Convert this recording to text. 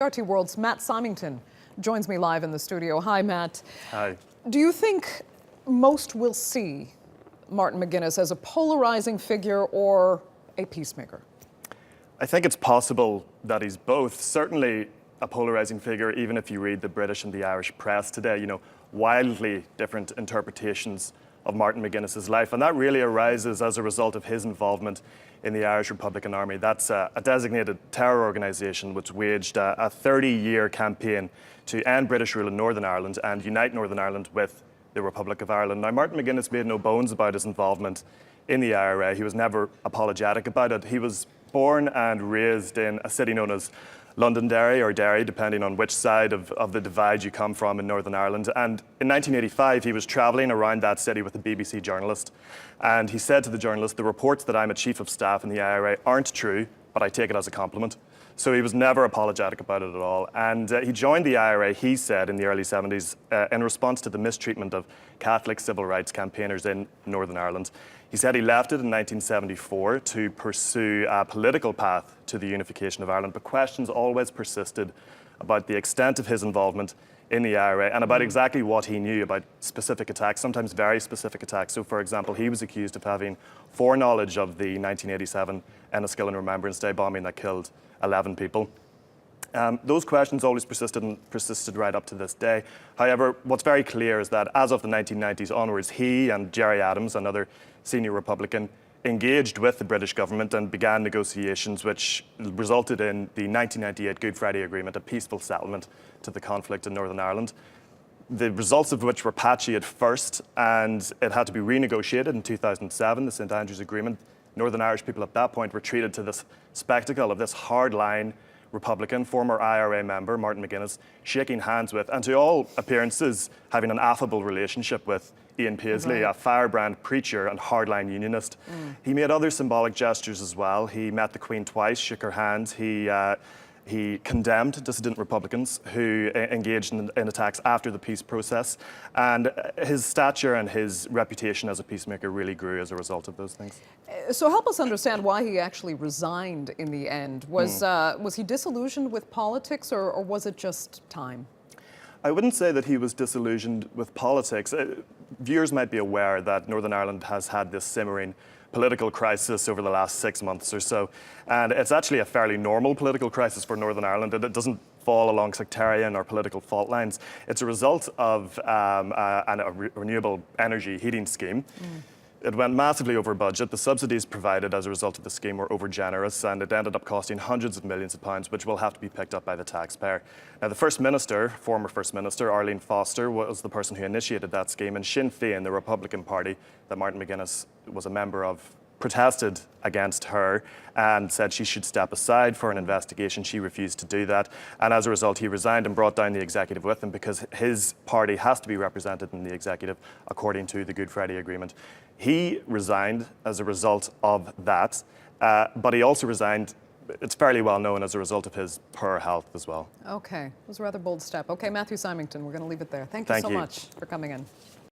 TRT World's Matt Symington joins me live in the studio. Hi, Matt. Hi. Do you think most will see Martin McGuinness as a polarizing figure or a peacemaker? I think it's possible that he's both. Certainly a polarizing figure, even if you read the British and the Irish press today, wildly different interpretations of Martin McGuinness's life. And that really arises as a result of his involvement in the Irish Republican Army. That's a designated terror organisation which waged a 30-year campaign to end British rule in Northern Ireland and unite Northern Ireland with the Republic of Ireland. Now, Martin McGuinness made no bones about his involvement in the IRA. He was never apologetic about it. He was born and raised in a city known as Londonderry or Derry, depending on which side of the divide you come from in Northern Ireland. And in 1985, he was travelling around that city with a BBC journalist. And he said to the journalist, "The reports that I'm a chief of staff in the IRA aren't true, but I take it as a compliment." So he was never apologetic about it at all. And he joined the IRA, he said, in the early 70s in response to the mistreatment of Catholic civil rights campaigners in Northern Ireland. He said he left it in 1974 to pursue a political path to the unification of Ireland, but questions always persisted about the extent of his involvement in the IRA and about exactly what he knew about specific attacks, sometimes very specific attacks. So, for example, he was accused of having foreknowledge of the 1987 Enniskillen Remembrance Day bombing that killed 11 people. Those questions always persisted and persisted right up to this day. However, what's very clear is that as of the 1990s onwards, he and Gerry Adams, another senior Republican, engaged with the British government and began negotiations which resulted in the 1998 Good Friday Agreement, a peaceful settlement to the conflict in Northern Ireland. The results of which were patchy at first, and it had to be renegotiated in 2007, the St Andrews Agreement. Northern Irish people at that point were treated to this spectacle of this hardline Republican, former IRA member, Martin McGuinness, shaking hands with, and to all appearances, having an affable relationship with Ian Paisley, a firebrand preacher and hardline unionist. He made other symbolic gestures as well. He met the Queen twice, shook her hand. He condemned dissident Republicans who engaged in attacks after the peace process. And his stature and his reputation as a peacemaker really grew as a result of those things. So help us understand why he actually resigned in the end. Was he disillusioned with politics, or was it just time? I wouldn't say that he was disillusioned with politics. Viewers might be aware that Northern Ireland has had this simmering political crisis over the last 6 months or so. And it's actually a fairly normal political crisis for Northern Ireland. It doesn't fall along sectarian or political fault lines. It's a result of a renewable energy heating scheme. It went massively over budget. The subsidies provided as a result of the scheme were over generous, and it ended up costing hundreds of millions of pounds, which will have to be picked up by the taxpayer. Now, the First Minister, former First Minister, Arlene Foster, was the person who initiated that scheme, and Sinn Féin, the Republican Party that Martin McGuinness was a member of, protested against her and said she should step aside for an investigation. She refused to do that, and as a result he resigned and brought down the executive with him, because his party has to be represented in the executive according to the Good Friday Agreement. He resigned as a result of that, but he also resigned, it's fairly well known, as a result of his poor health as well. Okay, it was a rather bold step. Okay, Matthew Symington, we're going to leave it there. Thank you so much for coming in.